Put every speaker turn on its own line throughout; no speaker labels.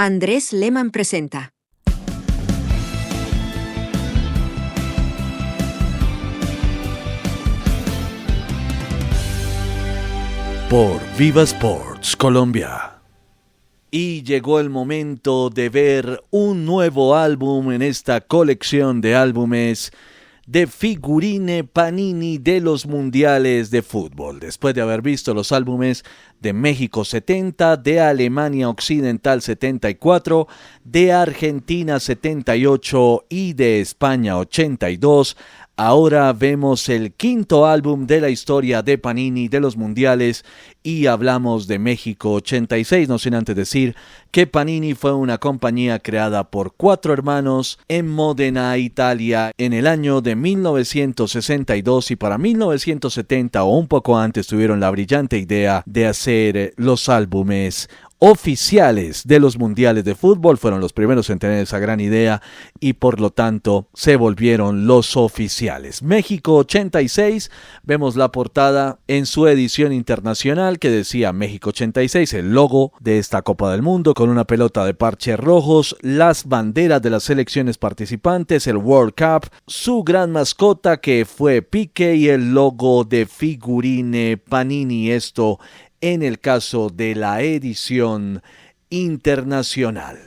Andrés Lehmann presenta.
Por Viva Sports Colombia. Y llegó el momento de ver un nuevo álbum en esta colección de álbumes de Figurine Panini de los mundiales de fútbol. Después de haber visto los álbumes de México 70, de Alemania Occidental 74, de Argentina 78 y de España 82, ahora vemos el quinto álbum de la historia de Panini de los mundiales y hablamos de México 86, no sin antes decir que Panini fue una compañía creada por 4 hermanos en Módena, Italia, en el año de 1962, y para 1970 o un poco antes tuvieron la brillante idea de hacer los álbumes oficiales de los mundiales de fútbol. Fueron los primeros en tener esa gran idea y por lo tanto se volvieron los oficiales. México 86, vemos la portada en su edición internacional que decía México 86, el logo de esta Copa del Mundo con una pelota de parches rojos, las banderas de las selecciones participantes, el World Cup, su gran mascota que fue Pique y el logo de Figurine Panini, esto en el caso de la edición internacional.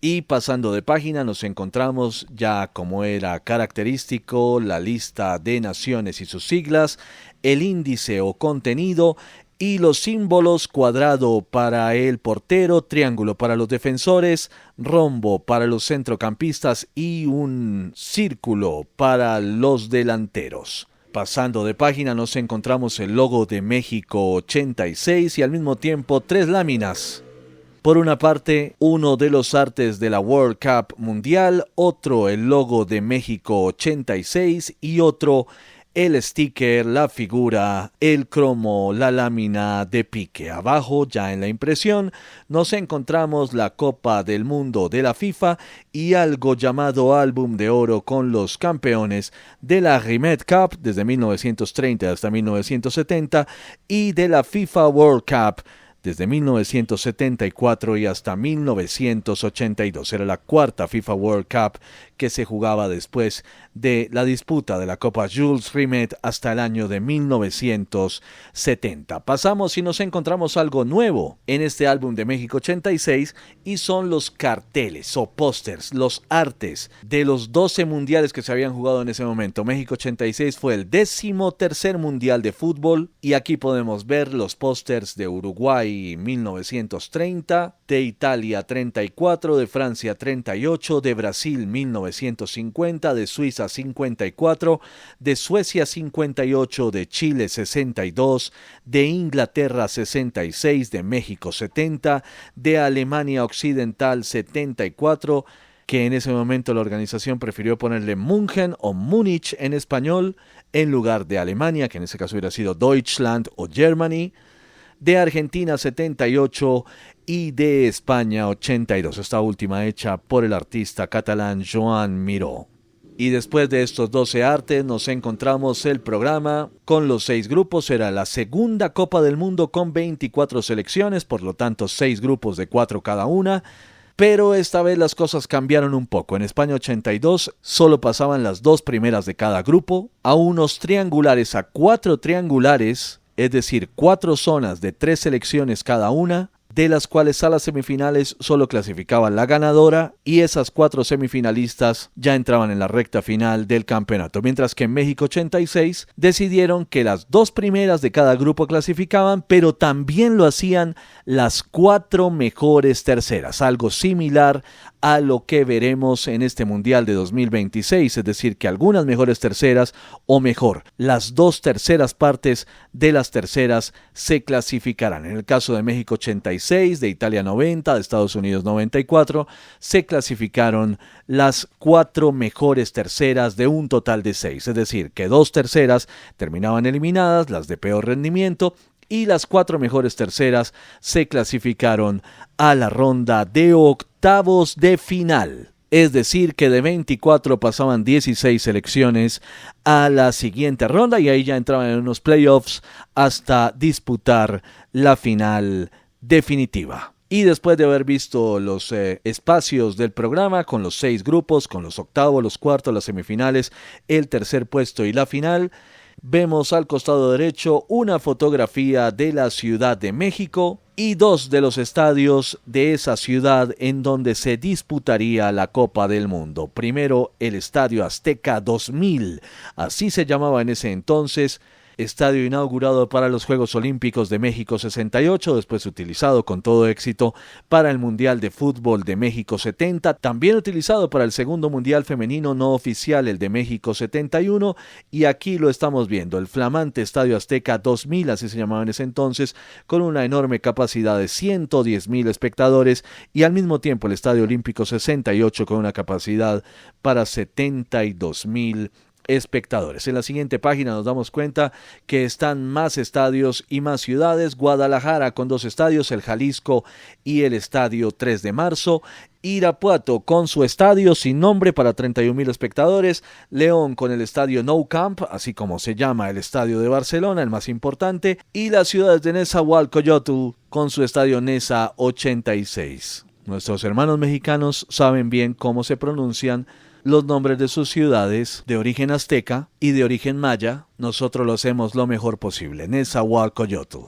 Y pasando de página nos encontramos ya, como era característico, la lista de naciones y sus siglas, el índice o contenido y los símbolos: cuadrado para el portero, triángulo para los defensores, rombo para los centrocampistas y un círculo para los delanteros. Pasando de página nos encontramos el logo de México 86 y al mismo tiempo 3 láminas. Por una parte, uno de los artes de la World Cup Mundial, otro el logo de México 86 y otro el sticker, la figura, el cromo, la lámina de Pique. Abajo, ya en la impresión, nos encontramos la Copa del Mundo de la FIFA y algo llamado álbum de oro con los campeones de la Remade Cup desde 1930 hasta 1970 y de la FIFA World Cup desde 1974 y hasta 1982. Era la cuarta FIFA World Cup que se jugaba después de la disputa de la Copa Jules Rimet hasta el año de 1970. Pasamos y nos encontramos algo nuevo en este álbum de México 86 y son los carteles o pósters, los artes de los 12 mundiales que se habían jugado en ese momento. México 86 fue el 13º mundial de fútbol y aquí podemos ver los pósters de Uruguay 1930, de Italia 34, de Francia 38, de Brasil 1950, de Suiza 54, de Suecia 58, de Chile 62, de Inglaterra 66, de México 70, de Alemania Occidental 74, que en ese momento la organización prefirió ponerle München o Múnich en español en lugar de Alemania, que en ese caso hubiera sido Deutschland o Germany, de Argentina 78 y de España 82, esta última hecha por el artista catalán Joan Miró. Y después de estos 12 artes nos encontramos el programa con los 6 grupos. Era la segunda Copa del Mundo con 24 selecciones, por lo tanto 6 grupos de 4 cada una. Pero esta vez las cosas cambiaron un poco. En España 82 solo pasaban las 2 primeras de cada grupo a unos triangulares, a 4 triangulares, es decir, 4 zonas de 3 selecciones cada una, de las cuales a las semifinales solo clasificaba la ganadora y esas 4 semifinalistas ya entraban en la recta final del campeonato. Mientras que en México 86 decidieron que las 2 primeras de cada grupo clasificaban, pero también lo hacían las 4 mejores terceras, algo similar a lo que veremos en este Mundial de 2026, es decir, que algunas mejores terceras, o mejor, las 2 terceras partes de las terceras se clasificarán. En el caso de México 86, de Italia 90, de Estados Unidos 94, se clasificaron las 4 mejores terceras de un total de 6, es decir, que 2 terceras terminaban eliminadas, las de peor rendimiento, y las 4 mejores terceras se clasificaron a la ronda de octavos de final. Es decir, que de 24 pasaban 16 selecciones a la siguiente ronda y ahí ya entraban en unos playoffs hasta disputar la final definitiva. Y después de haber visto los espacios del programa con los 6 grupos, con los octavos, los cuartos, las semifinales, el tercer puesto y la final, vemos al costado derecho una fotografía de la Ciudad de México y 2 de los estadios de esa ciudad en donde se disputaría la Copa del Mundo. Primero, el Estadio Azteca 2000, así se llamaba en ese entonces, estadio inaugurado para los Juegos Olímpicos de México 68, después utilizado con todo éxito para el Mundial de Fútbol de México 70, también utilizado para el segundo Mundial Femenino no oficial, el de México 71, y aquí lo estamos viendo, el flamante Estadio Azteca 2000, así se llamaba en ese entonces, con una enorme capacidad de 110,000 espectadores, y al mismo tiempo el Estadio Olímpico 68 con una capacidad para 72,000 espectadores. En la siguiente página nos damos cuenta que están más estadios y más ciudades. Guadalajara con 2 estadios, el Jalisco y el Estadio 3 de Marzo. Irapuato con su estadio sin nombre para 31,000 espectadores. León con el estadio Nou Camp, así como se llama el estadio de Barcelona, el más importante. Y las ciudades de Nezahualcóyotl con su estadio Neza 86. Nuestros hermanos mexicanos saben bien cómo se pronuncian los nombres de sus ciudades de origen azteca y de origen maya. Nosotros lo hacemos lo mejor posible, Nezahualcóyotl.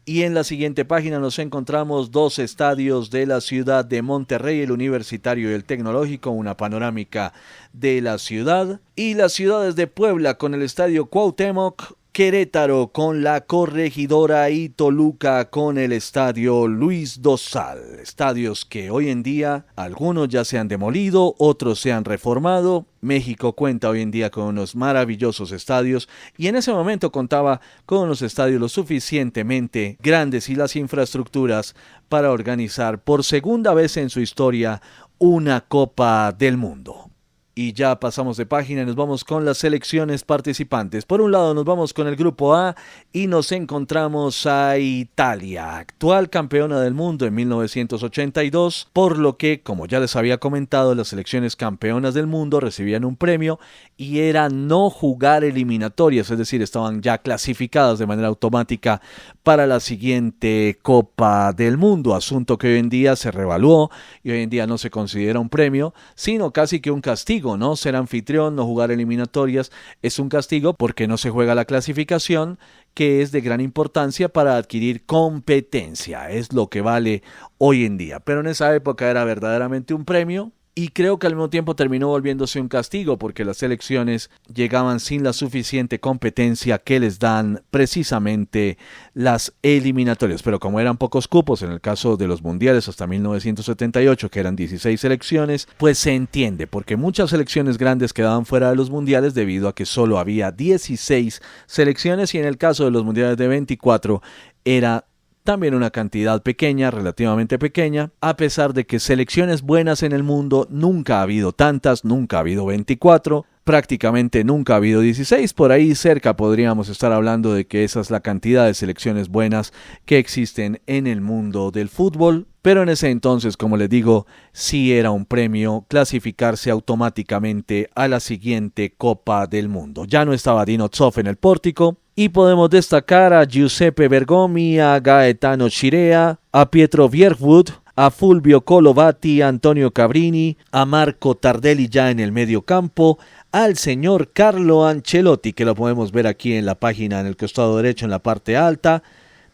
Y en la siguiente página nos encontramos 2 estadios de la ciudad de Monterrey, el Universitario y el Tecnológico, una panorámica de la ciudad. Y las ciudades de Puebla con el Estadio Cuauhtémoc, Querétaro con la Corregidora y Toluca con el Estadio Luis Dosal. Estadios que hoy en día algunos ya se han demolido, otros se han reformado. México cuenta hoy en día con unos maravillosos estadios y en ese momento contaba con unos estadios lo suficientemente grandes y las infraestructuras para organizar por segunda vez en su historia una Copa del Mundo. Y ya pasamos de página y nos vamos con las selecciones participantes. Por un lado nos vamos con el grupo A y nos encontramos a Italia, actual campeona del mundo en 1982, por lo que, como ya les había comentado, las selecciones campeonas del mundo recibían un premio y era no jugar eliminatorias, es decir, estaban ya clasificadas de manera automática para la siguiente Copa del Mundo, asunto que hoy en día se revaluó y hoy en día no se considera un premio, sino casi que un castigo. ¿No? Ser anfitrión, no jugar eliminatorias es un castigo porque no se juega la clasificación, que es de gran importancia para adquirir competencia, es lo que vale hoy en día, pero en esa época era verdaderamente un premio. Y creo que al mismo tiempo terminó volviéndose un castigo porque las selecciones llegaban sin la suficiente competencia que les dan precisamente las eliminatorias. Pero como eran pocos cupos, en el caso de los mundiales hasta 1978, que eran 16 selecciones, pues se entiende porque muchas selecciones grandes quedaban fuera de los mundiales debido a que solo había 16 selecciones y en el caso de los mundiales de 24 era también una cantidad pequeña, relativamente pequeña, a pesar de que selecciones buenas en el mundo nunca ha habido tantas, nunca ha habido 24, prácticamente nunca ha habido 16, por ahí cerca podríamos estar hablando de que esa es la cantidad de selecciones buenas que existen en el mundo del fútbol, pero en ese entonces, como les digo, sí era un premio clasificarse automáticamente a la siguiente Copa del Mundo. Ya no estaba Dino Zoff en el pórtico, y podemos destacar a Giuseppe Bergomi, a Gaetano Chirea, a Pietro Vierwood, a Fulvio Colovati, a Antonio Cabrini, a Marco Tardelli ya en el medio campo, al señor Carlo Ancelotti, que lo podemos ver aquí en la página en el costado derecho en la parte alta,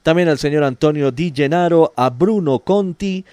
también al señor Antonio Di Gennaro, a Bruno Conti,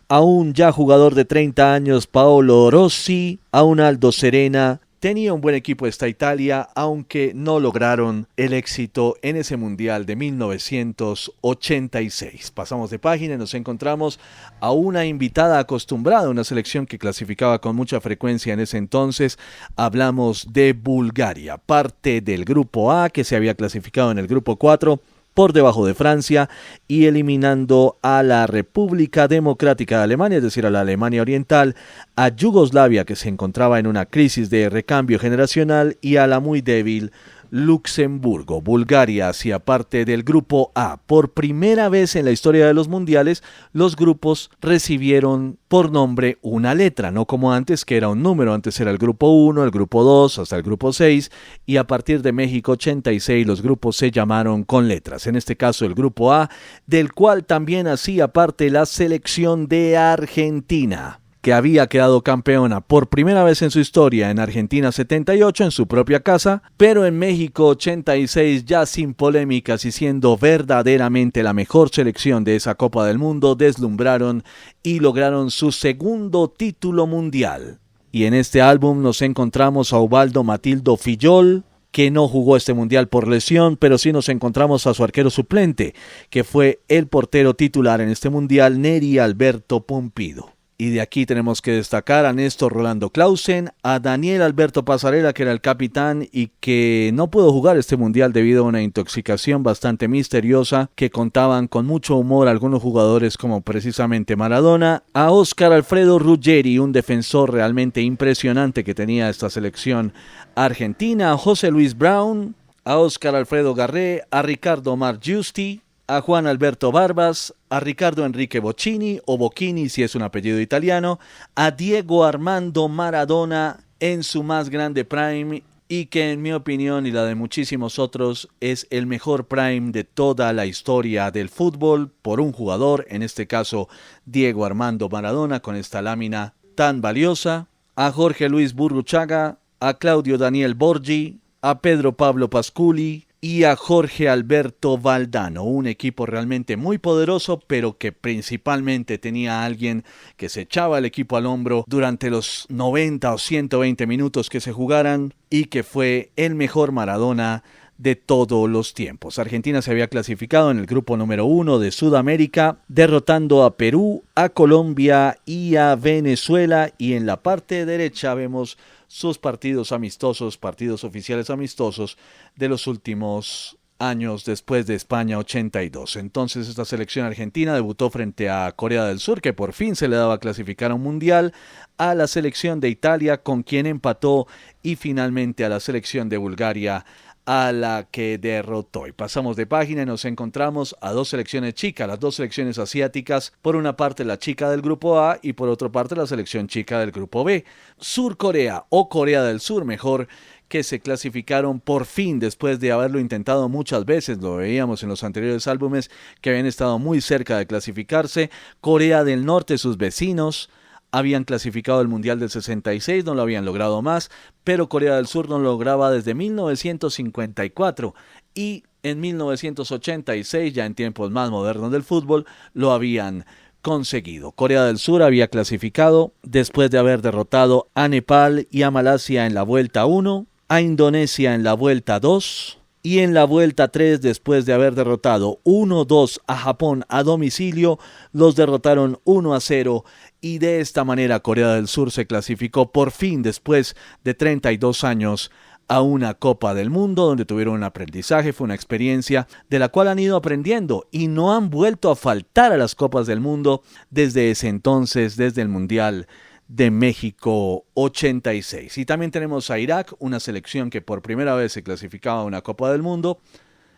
a un ya jugador de 30 años Paolo Rossi, a un Aldo Serena. Tenía un buen equipo esta Italia, aunque no lograron el éxito en ese Mundial de 1986. Pasamos de página y nos encontramos a una invitada acostumbrada, una selección que clasificaba con mucha frecuencia en ese entonces. Hablamos de Bulgaria, parte del grupo A que se había clasificado en el grupo 4. Por debajo de Francia y eliminando a la República Democrática de Alemania, es decir, a la Alemania Oriental, a Yugoslavia, que se encontraba en una crisis de recambio generacional, y a la muy débil Luxemburgo. Bulgaria hacía parte del grupo A. Por primera vez en la historia de los mundiales, los grupos recibieron por nombre una letra, no como antes que era un número. Antes era el grupo 1, el grupo 2, hasta el grupo 6, y a partir de México 86 los grupos se llamaron con letras. En este caso el grupo A, del cual también hacía parte la selección de Argentina, que había quedado campeona por primera vez en su historia en Argentina 78 en su propia casa, pero en México 86 ya sin polémicas y siendo verdaderamente la mejor selección de esa Copa del Mundo, deslumbraron y lograron su segundo título mundial. Y en este álbum nos encontramos a Ubaldo Matildo Fillol, que no jugó este mundial por lesión, pero sí nos encontramos a su arquero suplente, que fue el portero titular en este mundial, Neri Alberto Pumpido. Y de aquí tenemos que destacar a Néstor Rolando Clausen, a Daniel Alberto Pasarela, que era el capitán y que no pudo jugar este mundial debido a una intoxicación bastante misteriosa, que contaban con mucho humor algunos jugadores como precisamente Maradona, a Óscar Alfredo Ruggeri, un defensor realmente impresionante que tenía esta selección argentina, a José Luis Brown, a Óscar Alfredo Garré, a Ricardo Omar Giusti, a Juan Alberto Barbas, a Ricardo Enrique Bocchini, o Bocchini si es un apellido italiano, a Diego Armando Maradona en su más grande prime, y que en mi opinión y la de muchísimos otros es el mejor prime de toda la historia del fútbol por un jugador, en este caso Diego Armando Maradona, con esta lámina tan valiosa, a Jorge Luis Burruchaga, a Claudio Daniel Borgi, a Pedro Pablo Pasculi y a Jorge Alberto Valdano, un equipo realmente muy poderoso, pero que principalmente tenía a alguien que se echaba el equipo al hombro durante los 90 o 120 minutos que se jugaran, y que fue el mejor Maradona de todos los tiempos. Argentina se había clasificado en el grupo número 1 de Sudamérica, derrotando a Perú, a Colombia y a Venezuela, y en la parte derecha vemos sus partidos amistosos, partidos oficiales amistosos de los últimos años después de España 82. Entonces esta selección argentina debutó frente a Corea del Sur, que por fin se le daba a clasificar a un mundial, a la selección de Italia, con quien empató, y finalmente a la selección de Bulgaria, a la que derrotó. Y pasamos de página y nos encontramos a dos selecciones chicas, las dos selecciones asiáticas, por una parte la chica del grupo A y por otra parte la selección chica del grupo B. Sur Corea, o Corea del Sur mejor, que se clasificaron por fin después de haberlo intentado muchas veces. Lo veíamos en los anteriores álbumes que habían estado muy cerca de clasificarse. Corea del Norte, sus vecinos, habían clasificado el Mundial del 66, no lo habían logrado más, pero Corea del Sur no lo lograba desde 1954, y en 1986, ya en tiempos más modernos del fútbol, lo habían conseguido. Corea del Sur había clasificado después de haber derrotado a Nepal y a Malasia en la vuelta 1, a Indonesia en la vuelta 2, y en la vuelta 3, después de haber derrotado 1-2 a Japón a domicilio, los derrotaron 1-0, y de esta manera Corea del Sur se clasificó por fin después de 32 años a una Copa del Mundo, donde tuvieron un aprendizaje, fue una experiencia de la cual han ido aprendiendo y no han vuelto a faltar a las Copas del Mundo desde ese entonces, desde el Mundial de México 86. Y también tenemos a Irak, una selección que por primera vez se clasificaba a una Copa del Mundo,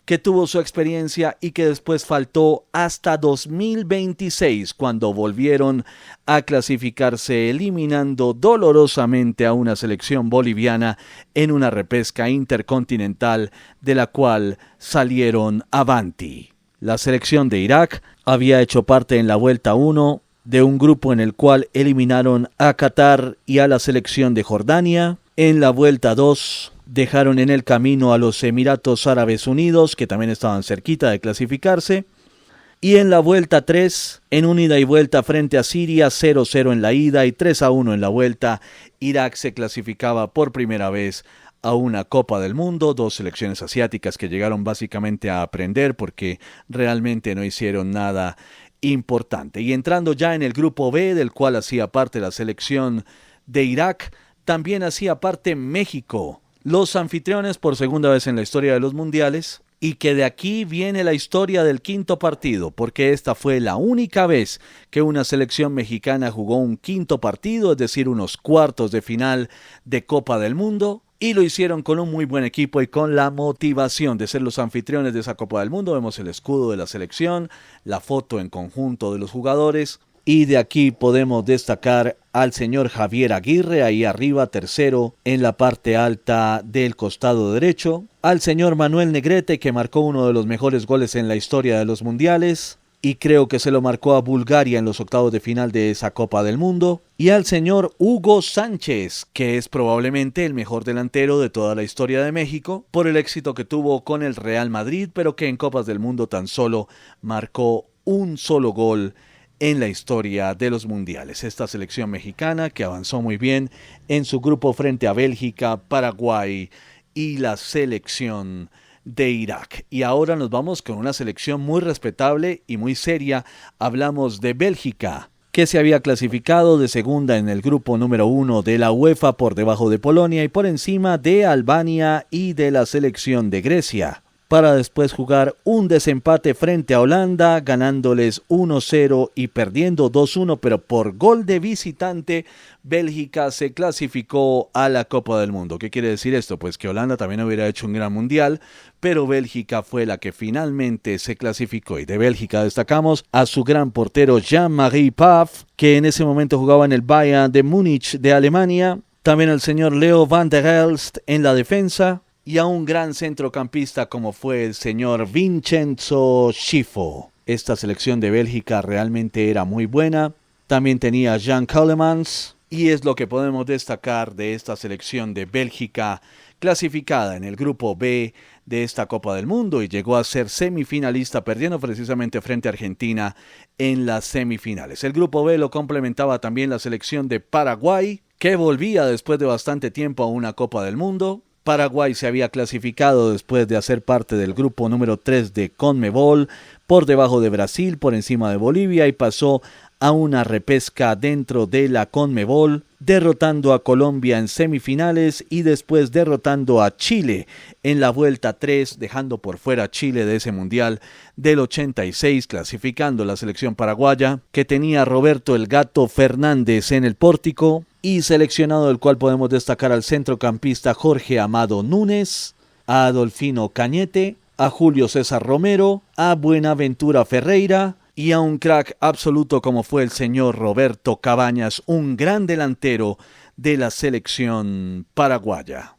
que tuvo su experiencia y que después faltó hasta 2026, cuando volvieron a clasificarse, eliminando dolorosamente a una selección boliviana en una repesca intercontinental de la cual salieron avanti. La selección de Irak había hecho parte en la vuelta 1 de un grupo en el cual eliminaron a Qatar y a la selección de Jordania. En la vuelta 2 dejaron en el camino a los Emiratos Árabes Unidos, que también estaban cerquita de clasificarse. Y en la vuelta 3, en un ida y vuelta frente a Siria, 0-0 en la ida y 3-1 en la vuelta, Irak se clasificaba por primera vez a una Copa del Mundo. Dos selecciones asiáticas que llegaron básicamente a aprender, porque realmente no hicieron nada importante. Y entrando ya en el grupo B, del cual hacía parte la selección de Irak, también hacía parte México, los anfitriones por segunda vez en la historia de los mundiales, y que de aquí viene la historia del quinto partido, porque esta fue la única vez que una selección mexicana jugó un quinto partido, es decir, unos cuartos de final de Copa del Mundo, y lo hicieron con un muy buen equipo y con la motivación de ser los anfitriones de esa Copa del Mundo. Vemos el escudo de la selección, la foto en conjunto de los jugadores, y de aquí podemos destacar al señor Javier Aguirre, ahí arriba, tercero en la parte alta del costado derecho, al señor Manuel Negrete, que marcó uno de los mejores goles en la historia de los mundiales, y creo que se lo marcó a Bulgaria en los octavos de final de esa Copa del Mundo, y al señor Hugo Sánchez, que es probablemente el mejor delantero de toda la historia de México, por el éxito que tuvo con el Real Madrid, pero que en Copas del Mundo tan solo marcó un solo gol en la historia de los mundiales. Esta selección mexicana que avanzó muy bien en su grupo frente a Bélgica, Paraguay y la selección de Irak. Y ahora nos vamos con una selección muy respetable y muy seria. Hablamos de Bélgica, que se había clasificado de segunda en el grupo número 1 de la UEFA por debajo de Polonia y por encima de Albania y de la selección de Grecia, para después jugar un desempate frente a Holanda, ganándoles 1-0 y perdiendo 2-1, pero por gol de visitante, Bélgica se clasificó a la Copa del Mundo. ¿Qué quiere decir esto? Pues que Holanda también hubiera hecho un gran mundial, pero Bélgica fue la que finalmente se clasificó. Y de Bélgica destacamos a su gran portero Jean-Marie Pfaff, que en ese momento jugaba en el Bayern de Múnich de Alemania, también al señor Leo van der Elst en la defensa, y a un gran centrocampista como fue el señor Vincenzo Schifo. Esta selección de Bélgica realmente era muy buena. También tenía Jan Keulemans, y es lo que podemos destacar de esta selección de Bélgica, clasificada en el grupo B de esta Copa del Mundo y llegó a ser semifinalista, perdiendo precisamente frente a Argentina en las semifinales. El grupo B lo complementaba también la selección de Paraguay, que volvía después de bastante tiempo a una Copa del Mundo. Paraguay se había clasificado después de hacer parte del grupo número 3 de CONMEBOL, por debajo de Brasil, por encima de Bolivia, y pasó a una repesca dentro de la CONMEBOL, derrotando a Colombia en semifinales y después derrotando a Chile en la vuelta 3, dejando por fuera a Chile de ese mundial del 86, clasificando la selección paraguaya, que tenía a Roberto el Gato Fernández en el pórtico, y seleccionado del cual podemos destacar al centrocampista Jorge Amado Núñez, a Adolfino Cañete, a Julio César Romero, a Buenaventura Ferreira y a un crack absoluto como fue el señor Roberto Cabañas, un gran delantero de la selección paraguaya.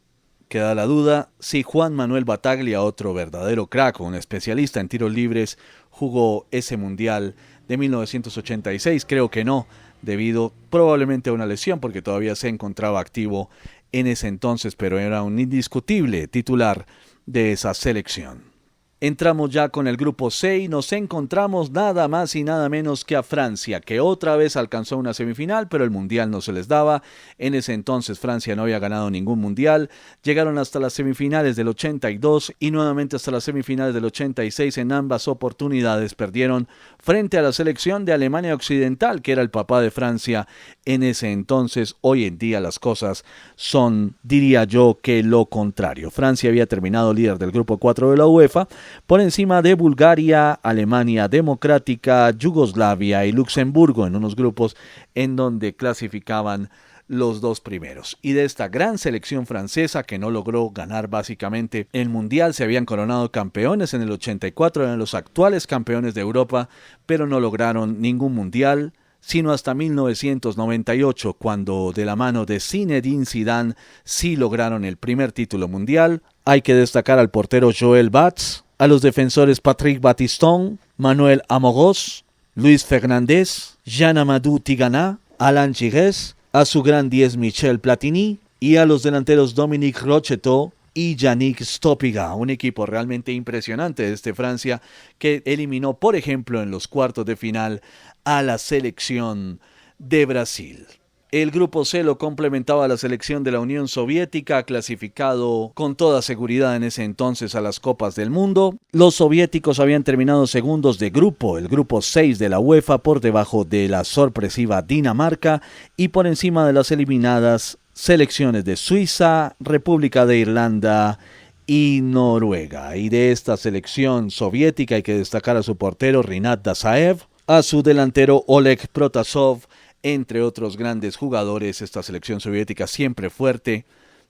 Queda la duda si Juan Manuel Bataglia, otro verdadero crack, un especialista en tiros libres, jugó ese mundial de 1986. Creo que no, debido probablemente a una lesión, porque todavía se encontraba activo en ese entonces, pero era un indiscutible titular de esa selección. Entramos ya con el grupo C y nos encontramos nada más y nada menos que a Francia, que otra vez alcanzó una semifinal, pero el mundial no se les daba. En ese entonces Francia no había ganado ningún mundial. Llegaron hasta las semifinales del 82 y nuevamente hasta las semifinales del 86. En ambas oportunidades perdieron frente a la selección de Alemania Occidental, que era el papá de Francia en ese entonces. Hoy en día las cosas son, diría yo, que lo contrario. Francia había terminado líder del grupo 4 de la UEFA, por encima de Bulgaria, Alemania Democrática, Yugoslavia y Luxemburgo, en unos grupos en donde clasificaban los dos primeros. Y de esta gran selección francesa, que no logró ganar básicamente el mundial, se habían coronado campeones en el 84, eran los actuales campeones de Europa, pero no lograron ningún mundial, sino hasta 1998, cuando de la mano de Zinedine Zidane sí lograron el primer título mundial. Hay que destacar al portero Joël Batz, a los defensores Patrick Battiston, Manuel Amoros, Luis Fernández, Jean-Amadou Tigana, Alain Giresse, a su gran 10 Michel Platini y a los delanteros Dominique Rocheteau y Yannick Stopiga, un equipo realmente impresionante de este Francia que eliminó, por ejemplo, en los cuartos de final a la selección de Brasil. El grupo C lo complementaba la selección de la Unión Soviética, clasificado con toda seguridad en ese entonces a las Copas del Mundo. Los soviéticos habían terminado segundos de grupo, el grupo 6 de la UEFA, por debajo de la sorpresiva Dinamarca y por encima de las eliminadas selecciones de Suiza, República de Irlanda y Noruega. Y de esta selección soviética hay que destacar a su portero Rinat Dazaev, a su delantero Oleg Protasov, entre otros grandes jugadores. Esta selección soviética siempre fuerte,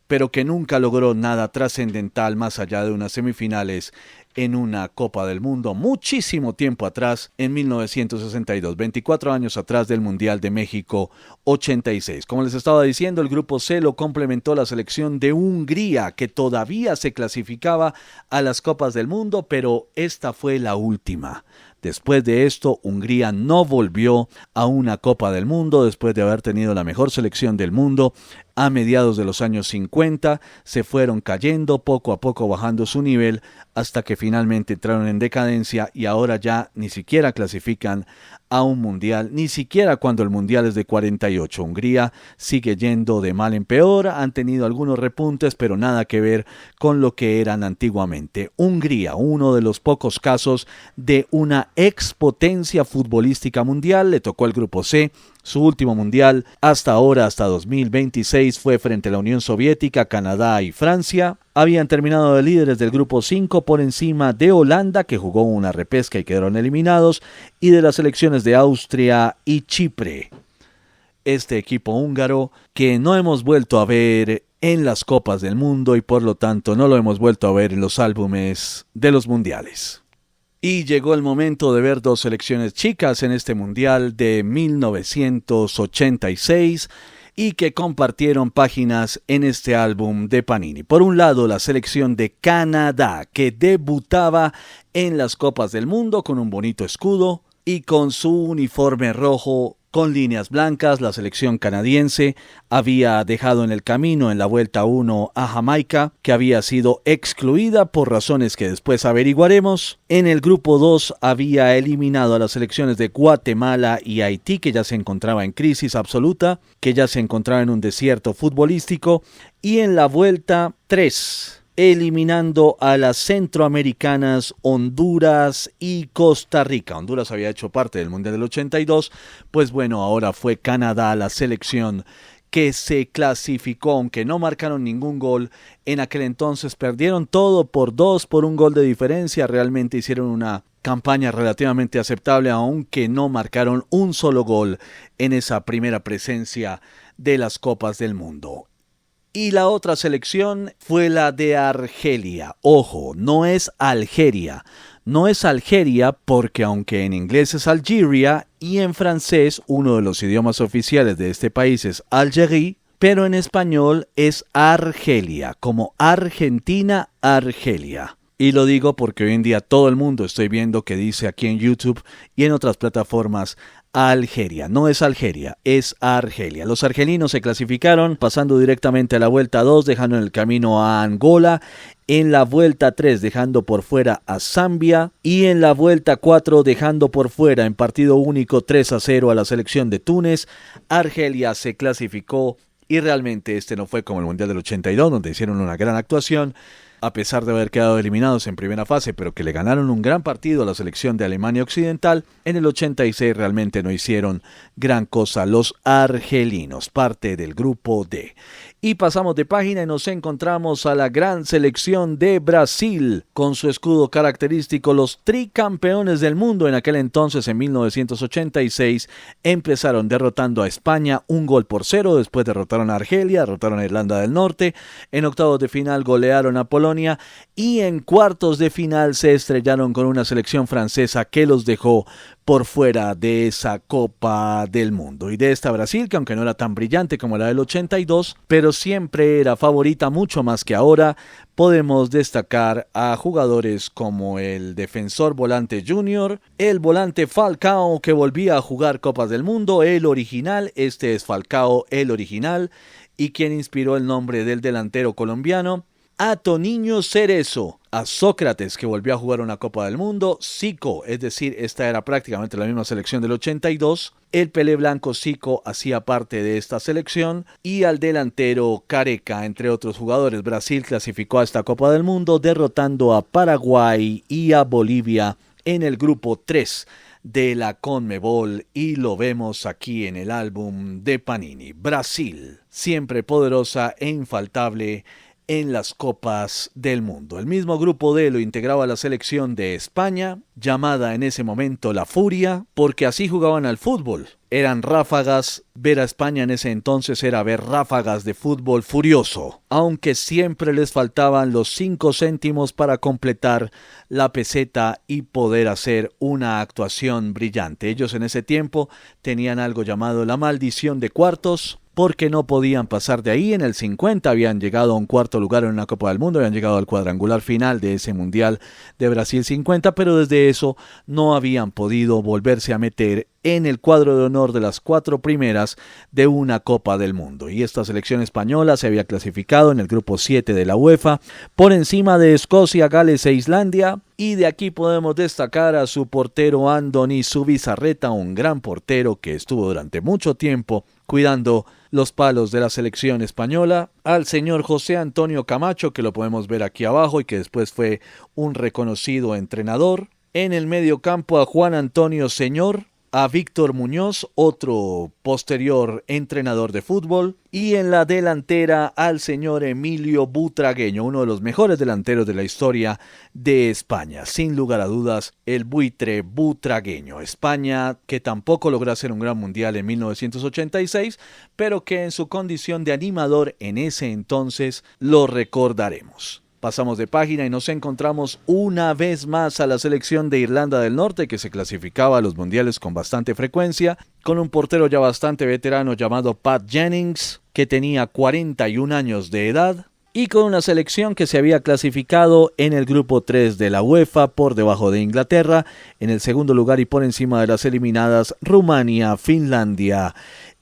pero que nunca logró nada trascendental más allá de unas semifinales en una Copa del Mundo muchísimo tiempo atrás, en 1962, 24 años atrás del Mundial de México 86. Como les estaba diciendo, el grupo C lo complementó la selección de Hungría, que todavía se clasificaba a las Copas del Mundo, pero esta fue la última. Después de esto, Hungría no volvió a una Copa del Mundo después de haber tenido la mejor selección del mundo. A mediados de los años 50 se fueron cayendo, poco a poco bajando su nivel, hasta que finalmente entraron en decadencia y ahora ya ni siquiera clasifican a un mundial, ni siquiera cuando el mundial es de 48. Hungría sigue yendo de mal en peor, han tenido algunos repuntes, pero nada que ver con lo que eran antiguamente. Hungría, uno de los pocos casos de una expotencia futbolística mundial, le tocó al grupo C. Su último mundial hasta ahora, hasta 2026, fue frente a la Unión Soviética, Canadá y Francia. Habían terminado de líderes del grupo 5 por encima de Holanda, que jugó una repesca y quedaron eliminados, y de las selecciones de Austria y Chipre. Este equipo húngaro que no hemos vuelto a ver en las Copas del Mundo y por lo tanto no lo hemos vuelto a ver en los álbumes de los mundiales. Y llegó el momento de ver dos selecciones chicas en este Mundial de 1986 y que compartieron páginas en este álbum de Panini. Por un lado, la selección de Canadá, que debutaba en las Copas del Mundo con un bonito escudo y con su uniforme rojo con líneas blancas. La selección canadiense había dejado en el camino en la vuelta 1 a Jamaica, que había sido excluida por razones que después averiguaremos. En el grupo 2 había eliminado a las selecciones de Guatemala y Haití, que ya se encontraba en crisis absoluta, que ya se encontraba en un desierto futbolístico. Y en la vuelta 3... eliminando a las centroamericanas Honduras y Costa Rica. Honduras había hecho parte del Mundial del 82, pues bueno, ahora fue Canadá la selección que se clasificó, aunque no marcaron ningún gol. En aquel entonces perdieron todo por 2, por un gol de diferencia. Realmente hicieron una campaña relativamente aceptable, aunque no marcaron un solo gol en esa primera presencia de las Copas del Mundo. Y la otra selección fue la de Argelia. Ojo, no es Algeria. No es Algeria porque aunque en inglés es Algeria y en francés uno de los idiomas oficiales de este país es Algérie, pero en español es Argelia, como Argentina, Argelia. Y lo digo porque hoy en día todo el mundo estoy viendo que dice aquí en YouTube y en otras plataformas Algeria. No es Algeria, es Argelia. Los argelinos se clasificaron pasando directamente a la vuelta 2, dejando en el camino a Angola. En la vuelta 3 dejando por fuera a Zambia. Y en la vuelta 4 dejando por fuera en partido único 3-0 a la selección de Túnez. Argelia se clasificó y realmente este no fue como el Mundial del 82, donde hicieron una gran actuación, a pesar de haber quedado eliminados en primera fase, pero que le ganaron un gran partido a la selección de Alemania Occidental. En el 86 realmente no hicieron gran cosa los argelinos, parte del grupo D. Y pasamos de página y nos encontramos a la gran selección de Brasil, con su escudo característico, los tricampeones del mundo en aquel entonces. En 1986 empezaron derrotando a España 1-0, después derrotaron a Argelia, derrotaron a Irlanda del Norte, en octavos de final golearon a Polonia y en cuartos de final se estrellaron con una selección francesa que los dejó por fuera de esa Copa del Mundo. Y de esta Brasil, que aunque no era tan brillante como la del 82, pero siempre era favorita mucho más que ahora, podemos destacar a jugadores como el defensor volante Junior, el volante Falcao, que volvía a jugar Copas del Mundo, el original. Este es Falcao, el original, y quien inspiró el nombre del delantero colombiano, a Toninho Cerezo, a Sócrates, que volvió a jugar una Copa del Mundo, Zico, es decir, esta era prácticamente la misma selección del 82, el Pelé Blanco Zico hacía parte de esta selección, y al delantero Careca, entre otros jugadores. Brasil clasificó a esta Copa del Mundo derrotando a Paraguay y a Bolivia en el grupo 3 de la CONMEBOL, y lo vemos aquí en el álbum de Panini. Brasil, siempre poderosa e infaltable en las Copas del Mundo. El mismo grupo D lo integraba la selección de España, llamada en ese momento La Furia, porque así jugaban al fútbol. Eran ráfagas, ver a España en ese entonces era ver ráfagas de fútbol furioso, aunque siempre les faltaban los 5 céntimos para completar la peseta y poder hacer una actuación brillante. Ellos en ese tiempo tenían algo llamado la maldición de cuartos, porque no podían pasar de ahí. En el 50 habían llegado a un cuarto lugar en una Copa del Mundo, habían llegado al cuadrangular final de ese Mundial de Brasil 50, pero desde eso no habían podido volverse a meter en el cuadro de honor de las 4 primeras de una Copa del Mundo. Y esta selección española se había clasificado en el grupo 7 de la UEFA, por encima de Escocia, Gales e Islandia. Y de aquí podemos destacar a su portero Andoni Zubizarreta, un gran portero que estuvo durante mucho tiempo cuidando los palos de la selección española, al señor José Antonio Camacho, que lo podemos ver aquí abajo y que después fue un reconocido entrenador. En el medio campo a Juan Antonio Señor, a Víctor Muñoz, otro posterior entrenador de fútbol, y en la delantera al señor Emilio Butragueño, uno de los mejores delanteros de la historia de España, sin lugar a dudas, el buitre butragueño. España, que tampoco logró hacer un gran mundial en 1986, pero que en su condición de animador en ese entonces lo recordaremos. Pasamos de página y nos encontramos una vez más a la selección de Irlanda del Norte, que se clasificaba a los mundiales con bastante frecuencia, con un portero ya bastante veterano llamado Pat Jennings, que tenía 41 años de edad, y con una selección que se había clasificado en el grupo 3 de la UEFA por debajo de Inglaterra, en el segundo lugar y por encima de las eliminadas Rumania, Finlandia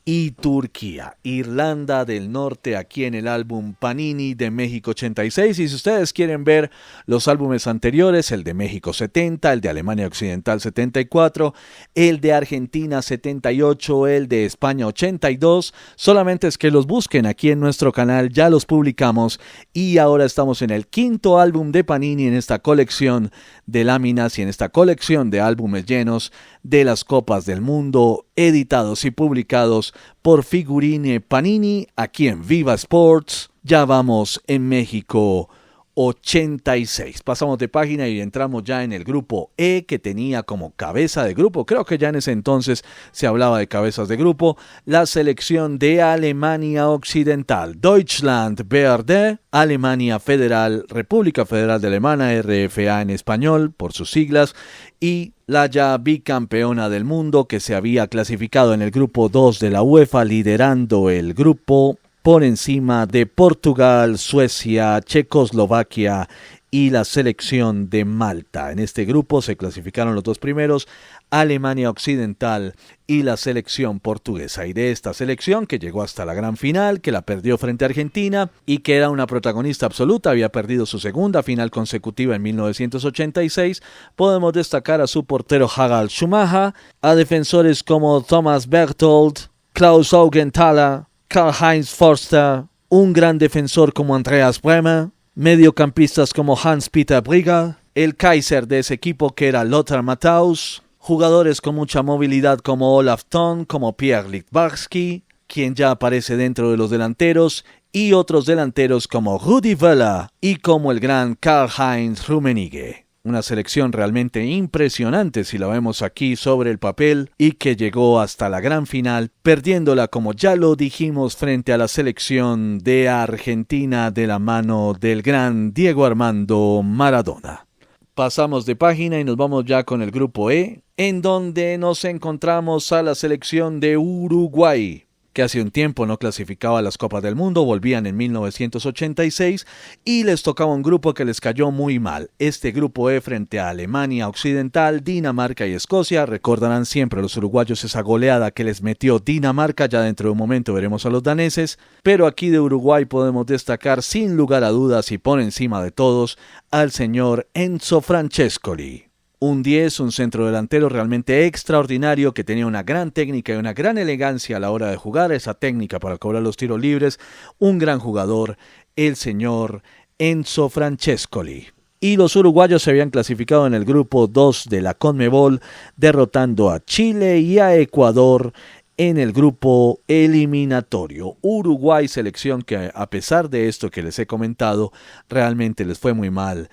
y Turquía. Irlanda del Norte aquí en el álbum Panini de México 86, y si ustedes quieren ver los álbumes anteriores, el de México 70, el de Alemania Occidental 74, el de Argentina 78, el de España 82, solamente es que los busquen aquí en nuestro canal, ya los publicamos, y ahora estamos en el 5º álbum de Panini en esta colección de láminas y en esta colección de álbumes llenos de las Copas del Mundo, editados y publicados por Figurine Panini aquí en Viva Sports. Ya vamos en México 86. Pasamos de página y entramos ya en el grupo E, que tenía como cabeza de grupo, creo que ya en ese entonces se hablaba de cabezas de grupo, la selección de Alemania Occidental, Deutschland BRD, Alemania Federal, República Federal de Alemania, RFA en español por sus siglas, y la ya bicampeona del mundo, que se había clasificado en el grupo 2 de la UEFA, liderando el grupo por encima de Portugal, Suecia, Checoslovaquia y la selección de Malta. En este grupo se clasificaron los 2 primeros, Alemania Occidental y la selección portuguesa. Y de esta selección, que llegó hasta la gran final, que la perdió frente a Argentina y que era una protagonista absoluta, había perdido su segunda final consecutiva en 1986, podemos destacar a su portero Harald Schumacher, a defensores como Thomas Berthold, Klaus Augenthaler, Karl-Heinz Forster, un gran defensor como Andreas Bremer, mediocampistas como Hans-Peter Brigger, el Kaiser de ese equipo que era Lothar Matthaus, jugadores con mucha movilidad como Olaf Thon, como Pierre Littbarski, quien ya aparece dentro de los delanteros, y otros delanteros como Rudi Völler y como el gran Karl-Heinz Rummenigge. Una selección realmente impresionante si la vemos aquí sobre el papel, y que llegó hasta la gran final, perdiéndola, como ya lo dijimos, frente a la selección de Argentina de la mano del gran Diego Armando Maradona. Pasamos de página y nos vamos ya con el grupo E, en donde nos encontramos a la selección de Uruguay, que hace un tiempo no clasificaba a las Copas del Mundo, volvían en 1986 y les tocaba un grupo que les cayó muy mal. Este grupo E frente a Alemania Occidental, Dinamarca y Escocia. Recordarán siempre los uruguayos esa goleada que les metió Dinamarca, ya dentro de un momento veremos a los daneses, pero aquí de Uruguay podemos destacar sin lugar a dudas y por encima de todos al señor Enzo Francescoli. Un 10, un centrodelantero realmente extraordinario que tenía una gran técnica y una gran elegancia a la hora de jugar, esa técnica para cobrar los tiros libres, un gran jugador, el señor Enzo Francescoli. Y los uruguayos se habían clasificado en el grupo 2 de la CONMEBOL, derrotando a Chile y a Ecuador en el grupo eliminatorio. Uruguay, selección que a pesar de esto que les he comentado, realmente les fue muy mal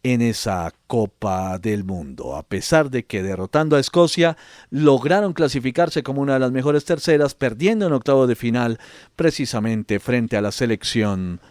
en esa Copa del Mundo. A pesar de que derrotando a Escocia, lograron clasificarse como una de las mejores terceras, perdiendo en octavos de final precisamente frente a la selección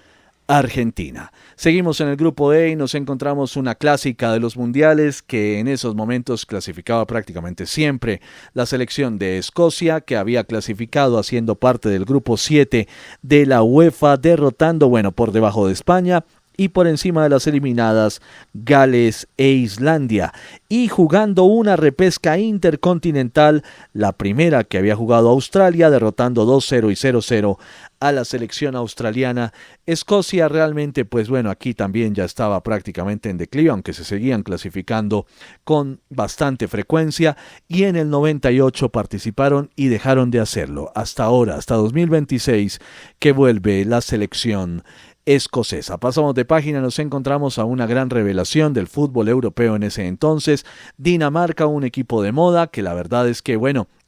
argentina. Seguimos en el grupo E y nos encontramos una clásica de los mundiales que en esos momentos clasificaba prácticamente siempre la selección de Escocia, que había clasificado haciendo parte del grupo 7 de la UEFA, derrotando, por debajo de España y por encima de las eliminadas Gales e Islandia, y jugando una repesca intercontinental, la primera que había jugado Australia, derrotando 2-0 y 0-0 a la selección australiana. Escocia realmente, aquí también ya estaba prácticamente en declive, aunque se seguían clasificando con bastante frecuencia, y en el 98 participaron y dejaron de hacerlo. Hasta ahora, hasta 2026, que vuelve la selección escocesa. Pasamos de página, nos encontramos a una gran revelación del fútbol europeo en ese entonces, Dinamarca, un equipo de moda que la verdad es que,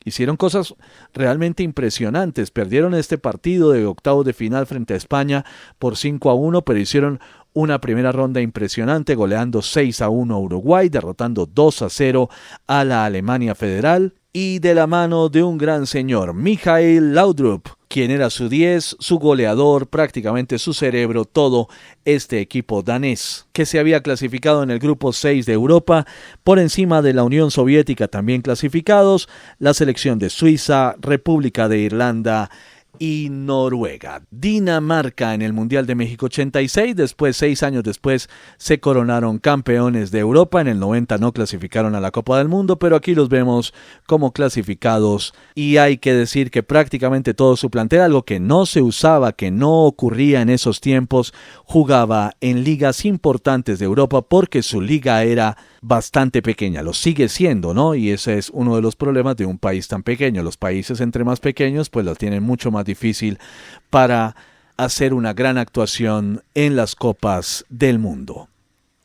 hicieron cosas realmente impresionantes. Perdieron este partido de octavos de final frente a España por 5-1, pero hicieron una primera ronda impresionante, goleando 6-1 a Uruguay, derrotando 2-0 a la Alemania Federal, y de la mano de un gran señor, Michael Laudrup, quien era su 10, su goleador, prácticamente su cerebro, todo este equipo danés, que se había clasificado en el grupo 6 de Europa, por encima de la Unión Soviética también clasificados, la selección de Suiza, República de Irlanda y Noruega. Dinamarca en el Mundial de México 86, después 6 años después se coronaron campeones de Europa, en el 90 no clasificaron a la Copa del Mundo, pero aquí los vemos como clasificados, y hay que decir que prácticamente todo su plantel, algo que no se usaba, que no ocurría en esos tiempos, jugaba en ligas importantes de Europa porque su liga era bastante pequeña, lo sigue siendo, ¿no? Y ese es uno de los problemas de un país tan pequeño. Los países entre más pequeños pues las tienen mucho más difícil para hacer una gran actuación en las copas del mundo.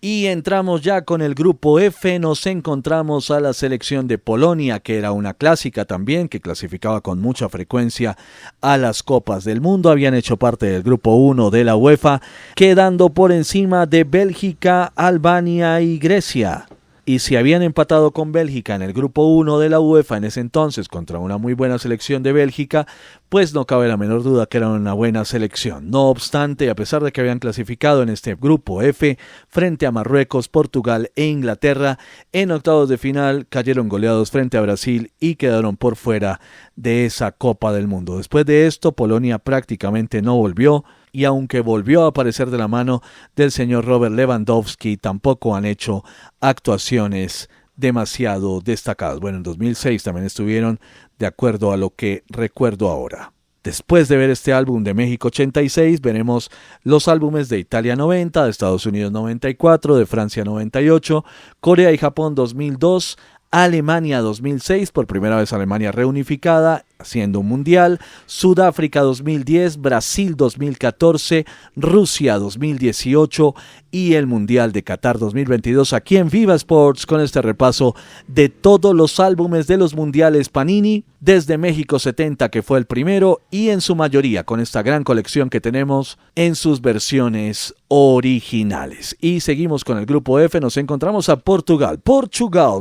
Y entramos ya con el grupo F, nos encontramos a la selección de Polonia, que era una clásica también, que clasificaba con mucha frecuencia a las copas del mundo. Habían hecho parte del grupo 1 de la UEFA, quedando por encima de Bélgica, Albania y Grecia. Y si habían empatado con Bélgica en el grupo 1 de la UEFA en ese entonces contra una muy buena selección de Bélgica, pues no cabe la menor duda que era una buena selección. No obstante, a pesar de que habían clasificado en este grupo F frente a Marruecos, Portugal e Inglaterra, en octavos de final cayeron goleados frente a Brasil y quedaron por fuera de esa Copa del Mundo. Después de esto, Polonia prácticamente no volvió, y aunque volvió a aparecer de la mano del señor Robert Lewandowski, tampoco han hecho actuaciones demasiado destacadas. En 2006 también estuvieron, de acuerdo a lo que recuerdo ahora. Después de ver este álbum de México 86, veremos los álbumes de Italia 90, de Estados Unidos 94, de Francia 98, Corea y Japón 2002, Alemania 2006, por primera vez Alemania reunificada, haciendo un mundial, Sudáfrica 2010, Brasil 2014, Rusia 2018 y el Mundial de Qatar 2022, aquí en Viva Sports, con este repaso de todos los álbumes de los mundiales Panini, desde México 70, que fue el primero, y en su mayoría con esta gran colección que tenemos en sus versiones originales. Y seguimos con el grupo F, nos encontramos a Portugal,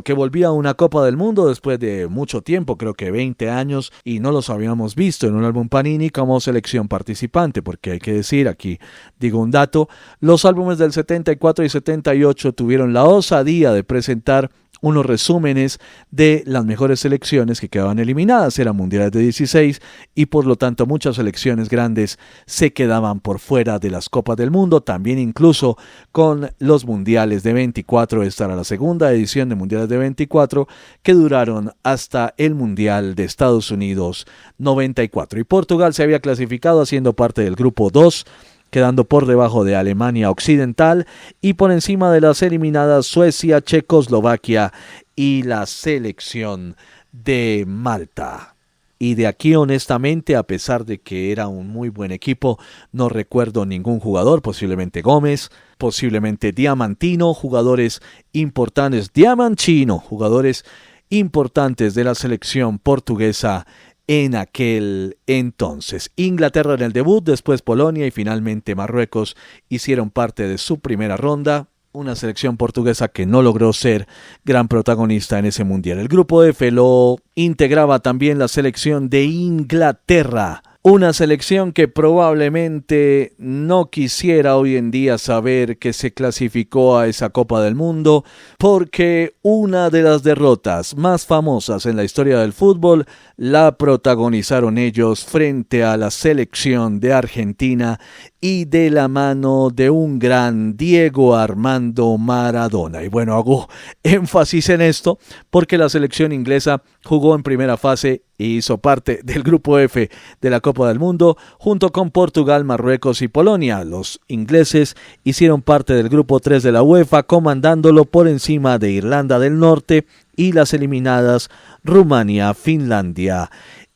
que volvía a una Copa del Mundo después de mucho tiempo, creo que 20 años, y no los habíamos visto en un álbum Panini como selección participante, porque hay que decir, aquí digo un dato, los álbumes del 74 y 78 tuvieron la osadía de presentar unos resúmenes de las mejores selecciones que quedaban eliminadas, eran mundiales de 16 y por lo tanto muchas selecciones grandes se quedaban por fuera de las Copas del Mundo, también incluso con los mundiales de 24, esta era la segunda edición de mundiales de 24 que duraron hasta el mundial de Estados Unidos 94, y Portugal se había clasificado haciendo parte del grupo 2, quedando por debajo de Alemania Occidental y por encima de las eliminadas Suecia, Checoslovaquia y la selección de Malta. Y de aquí, honestamente, a pesar de que era un muy buen equipo, no recuerdo ningún jugador, posiblemente Gómez, posiblemente Diamantino, jugadores importantes, Diamantino, jugadores importantes de la selección portuguesa en aquel entonces. Inglaterra en el debut, después Polonia y finalmente Marruecos hicieron parte de su primera ronda. Una selección portuguesa que no logró ser gran protagonista en ese mundial. El grupo F lo integraba también la selección de Inglaterra. Una selección que probablemente no quisiera hoy en día saber que se clasificó a esa Copa del Mundo, porque una de las derrotas más famosas en la historia del fútbol la protagonizaron ellos frente a la selección de Argentina y de la mano de un gran Diego Armando Maradona. Y bueno, hago énfasis en esto porque la selección inglesa jugó en primera fase y hizo parte del grupo F de la Copa del Mundo junto con Portugal, Marruecos y Polonia. Los ingleses hicieron parte del grupo 3 de la UEFA, comandándolo por encima de Irlanda del Norte y las eliminadas Rumania, Finlandia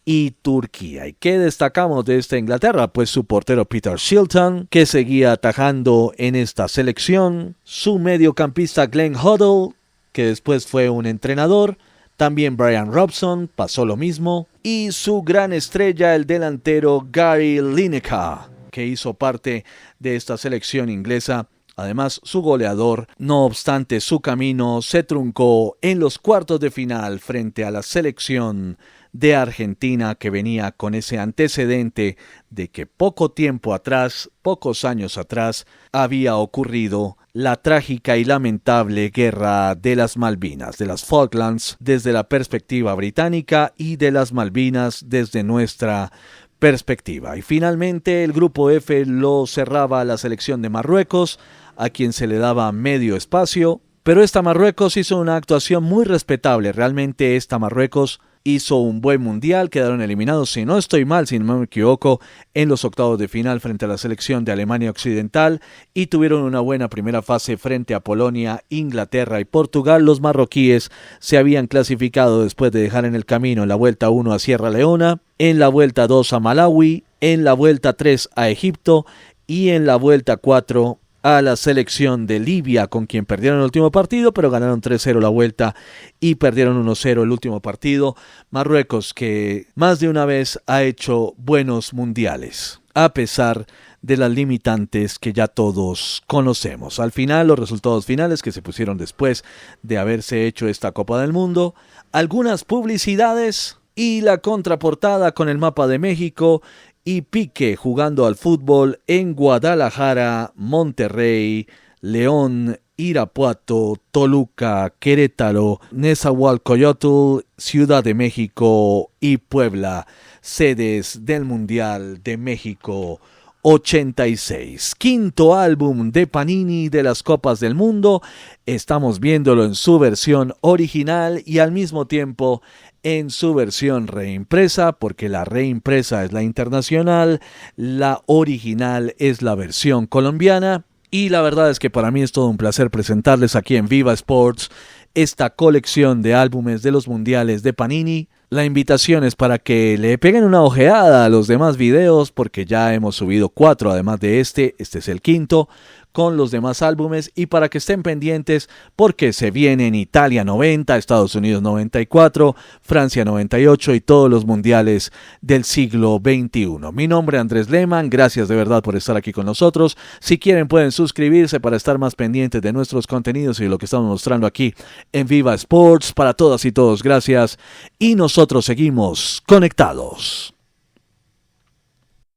y Turquía. ¿Y qué destacamos de esta Inglaterra? Pues su portero Peter Shilton, que seguía atajando en esta selección, su mediocampista Glenn Hoddle, que después fue un entrenador, también Brian Robson pasó lo mismo, y su gran estrella, el delantero Gary Lineker, que hizo parte de esta selección inglesa. Además, su goleador. No obstante, su camino se truncó en los cuartos de final frente a la selección de Argentina, que venía con ese antecedente de que pocos años atrás, había ocurrido la trágica y lamentable guerra de las Malvinas, de las Falklands desde la perspectiva británica y de las Malvinas desde nuestra perspectiva. Y finalmente el grupo F lo cerraba la selección de Marruecos, a quien se le daba medio espacio, pero esta Marruecos hizo una actuación muy respetable. Realmente esta Marruecos hizo un buen mundial, quedaron eliminados, si no estoy mal, si no me equivoco, en los octavos de final frente a la selección de Alemania Occidental y tuvieron una buena primera fase frente a Polonia, Inglaterra y Portugal. Los marroquíes se habían clasificado después de dejar en el camino en la vuelta 1 a Sierra Leona, en la vuelta 2 a Malawi, en la vuelta 3 a Egipto y en la vuelta 4 a la selección de Libia, con quien perdieron el último partido, pero ganaron 3-0 la vuelta y perdieron 1-0 el último partido. Marruecos, que más de una vez ha hecho buenos mundiales, a pesar de las limitantes que ya todos conocemos. Al final, los resultados finales que se pusieron después de haberse hecho esta Copa del Mundo, algunas publicidades y la contraportada con el mapa de México y Piqué jugando al fútbol en Guadalajara, Monterrey, León, Irapuato, Toluca, Querétaro, Nezahualcóyotl, Ciudad de México y Puebla, sedes del Mundial de México 86. Quinto álbum de Panini de las Copas del Mundo. Estamos viéndolo en su versión original y al mismo tiempo en su versión reimpresa, porque la reimpresa es la internacional, la original es la versión colombiana. Y la verdad es que para mí es todo un placer presentarles aquí en Viva Sports esta colección de álbumes de los mundiales de Panini. La invitación es para que le peguen una ojeada a los demás videos, porque ya hemos subido 4 además de este es el quinto, con los demás álbumes, y para que estén pendientes porque se vienen Italia 90, Estados Unidos 94, Francia 98 y todos los mundiales del siglo XXI. Mi nombre es Andrés Lehmann, gracias de verdad por estar aquí con nosotros. Si quieren pueden suscribirse para estar más pendientes de nuestros contenidos y de lo que estamos mostrando aquí en Viva Sports. Para todas y todos, gracias y nosotros seguimos conectados.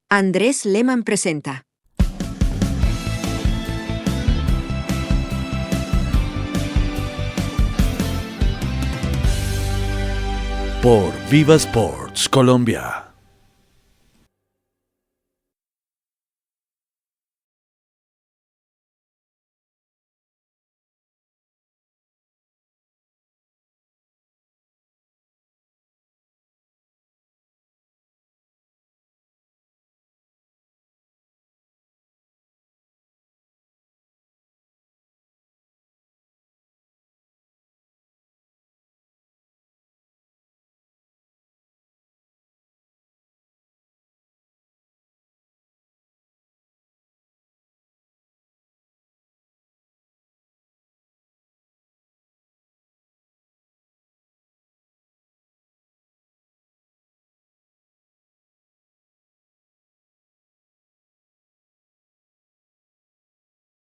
Andrés Lehmann presenta.
Por Viva Sports Colombia.